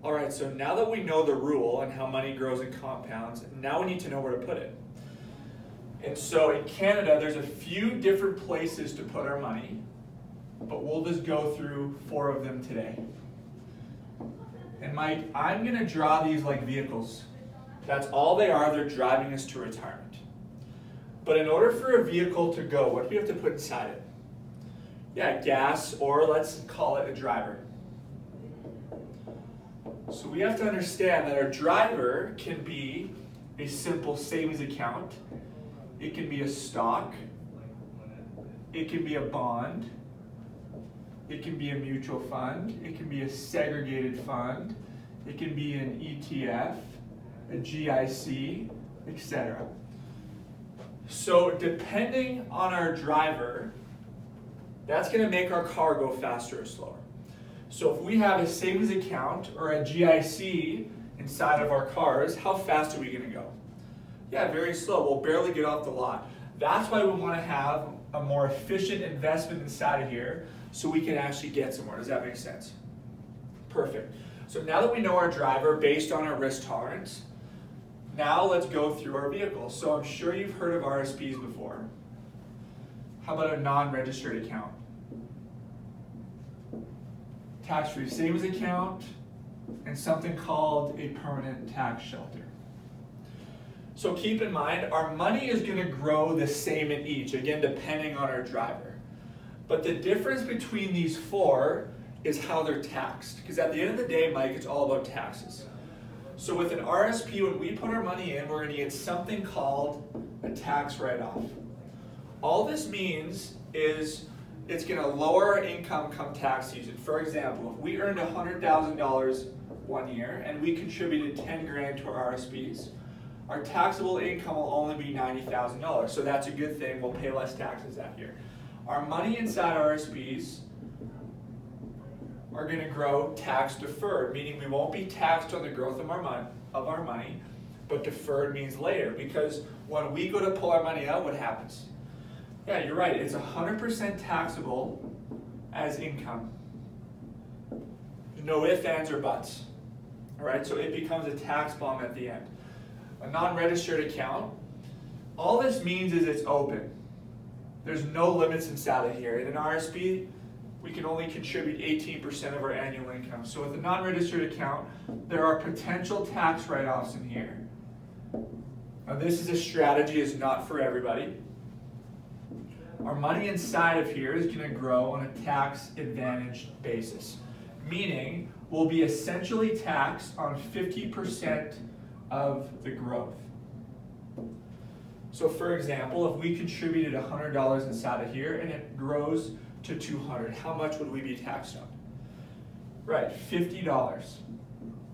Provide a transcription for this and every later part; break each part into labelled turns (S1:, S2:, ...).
S1: All right, so now that we know the rule and how money grows in compounds, now we need to know where to put it. And so in Canada, there's a few different places to put our money, but we'll just go through 4 of them today. And Mike, I'm gonna draw these like vehicles. That's all they are, they're driving us to retirement. But in order for a vehicle to go, what do we have to put inside it? Yeah, gas, or let's call it a driver. So we have to understand that our driver can be a simple savings account. It can be a stock. It can be a bond. It can be a mutual fund. It can be a segregated fund. It can be an ETF, a GIC, etc. So depending on our driver, that's going to make our car go faster or slower. So if we have a savings account or a GIC inside of our cars, how fast are we going to go? Yeah, very slow. We'll barely get off the lot. That's why we want to have a more efficient investment inside of here so we can actually get somewhere. Does that make sense? Perfect. So now that we know our driver based on our risk tolerance, now let's go through our vehicle. So I'm sure you've heard of RSPs before. How about a non-registered account? Tax-free savings account, and something called a permanent tax shelter. So keep in mind, our money is going to grow the same in each, again, depending on our driver. But the difference between these 4 is how they're taxed. Because at the end of the day, Mike, it's all about taxes. So with an RSP, when we put our money in, we're going to get something called a tax write-off. All this means is it's going to lower our income come tax season. For example, if we earned $100,000 one year and we contributed 10 grand to our RSPs, our taxable income will only be $90,000. So that's a good thing. We'll pay less taxes that year. Our money inside RSPs are going to grow tax deferred, meaning we won't be taxed on the growth of our money, but deferred means later, because when we go to pull our money out, what happens? Yeah, you're right. It's 100% taxable as income. No ifs, ands, or buts. All right, so it becomes a tax bomb at the end. A non-registered account, all this means is it's open. There's no limits inside of here. In an RSP, we can only contribute 18% of our annual income. So with a non-registered account, there are potential tax write-offs in here. Now this is a strategy, it's not for everybody. Our money inside of here is going to grow on a tax-advantaged basis, meaning we'll be essentially taxed on 50% of the growth. So for example, if we contributed $100 inside of here and it grows to $200, how much would we be taxed on? Right, $50.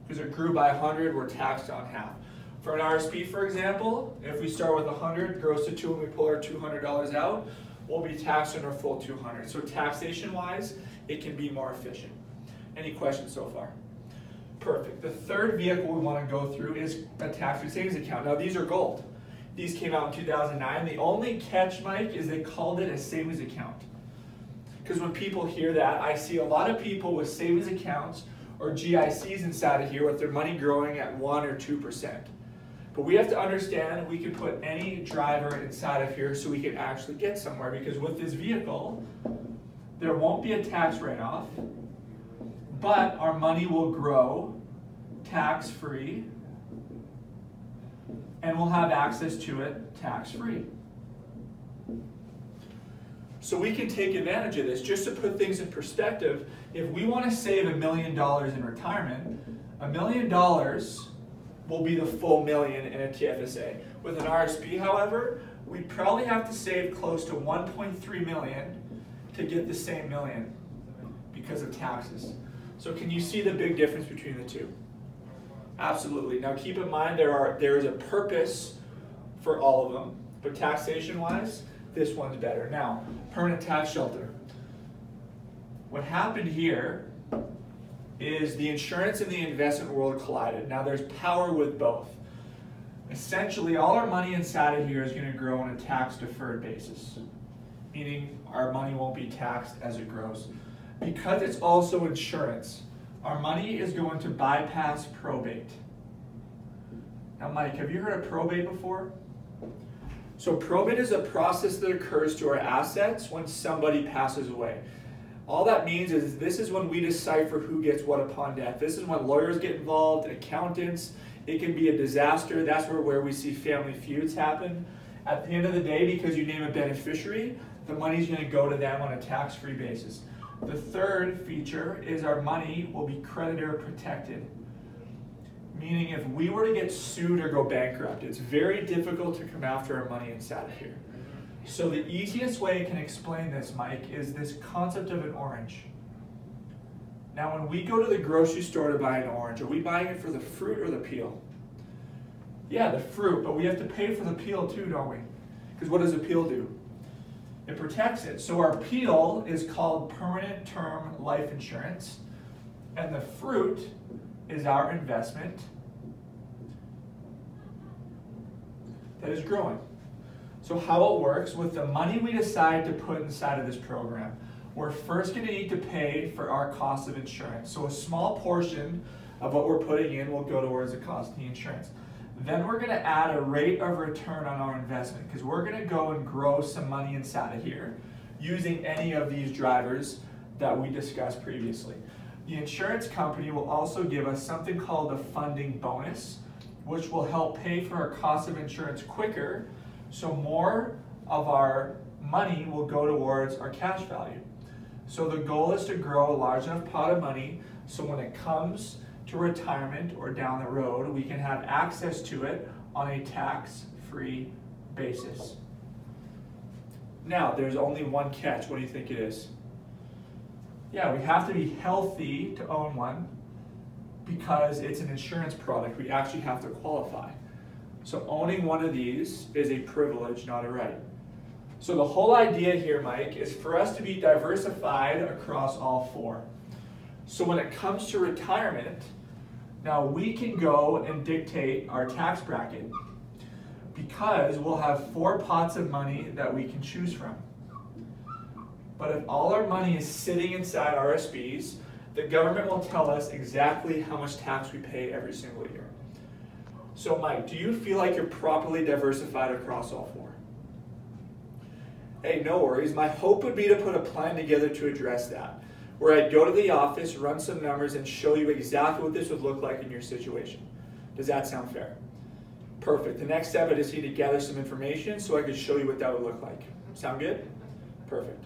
S1: Because it grew by 100, we're taxed on half. For an RSP, for example, if we start with 100, grows to 2, and we pull our $200 out, we'll be taxed on our full 200. So taxation-wise, it can be more efficient. Any questions so far? Perfect. The third vehicle we want to go through is a tax-free savings account. Now these are gold. These came out in 2009. The only catch, Mike, is they called it a savings account. Because when people hear that, I see a lot of people with savings accounts or GICs inside of here with their money growing at 1 or 2%. But we have to understand we can put any driver inside of here so we can actually get somewhere, because with this vehicle, there won't be a tax write-off, but our money will grow tax-free, and we'll have access to it tax-free. So we can take advantage of this. Just to put things in perspective, if we want to save $1 million in retirement, $1 million will be the full million in a TFSA. With an RSP, however, we probably have to save close to 1.3 million to get the same million because of taxes. So can you see the big difference between the two? Absolutely. Now keep in mind there is a purpose for all of them, but taxation-wise, this one's better. Now, permanent tax shelter. What happened here is the insurance and the investment world collided. Now there's power with both. Essentially, all our money inside of here is going to grow on a tax-deferred basis, meaning our money won't be taxed as it grows. Because it's also insurance, our money is going to bypass probate. Now, Mike, have you heard of probate before? So probate is a process that occurs to our assets when somebody passes away. All that means is this is when we decipher who gets what upon death. This is when lawyers get involved, accountants. It can be a disaster. That's where we see family feuds happen. At the end of the day, because you name a beneficiary, the money's going to go to them on a tax-free basis. The third feature is our money will be creditor protected. Meaning if we were to get sued or go bankrupt, it's very difficult to come after our money inside of here. So the easiest way I can explain this, Mike, is this concept of an orange. Now when we go to the grocery store to buy an orange, are we buying it for the fruit or the peel? Yeah, the fruit, but we have to pay for the peel too, don't we? Because what does the peel do? It protects it. So our peel is called permanent term life insurance, and the fruit is our investment that is growing. So how it works, with the money we decide to put inside of this program, we're first going to need to pay for our cost of insurance. So a small portion of what we're putting in will go towards the cost of the insurance. Then we're going to add a rate of return on our investment, because we're going to go and grow some money inside of here using any of these drivers that we discussed previously. The insurance company will also give us something called a funding bonus, which will help pay for our cost of insurance quicker, so more of our money will go towards our cash value. So the goal is to grow a large enough pot of money so when it comes to retirement or down the road, we can have access to it on a tax-free basis. Now, there's only one catch. What do you think it is? Yeah, we have to be healthy to own one because it's an insurance product. We actually have to qualify. So owning one of these is a privilege, not a right. So the whole idea here, Mike, is for us to be diversified across all four. So when it comes to retirement, now we can go and dictate our tax bracket because we'll have 4 pots of money that we can choose from. But if all our money is sitting inside RSPs, the government will tell us exactly how much tax we pay every single year. So Mike, do you feel like you're properly diversified across all 4? Hey, no worries. My hope would be to put a plan together to address that, where I'd go to the office, run some numbers, and show you exactly what this would look like in your situation. Does that sound fair? Perfect. The next step, I just need to gather some information so I could show you what that would look like. Sound good? Perfect.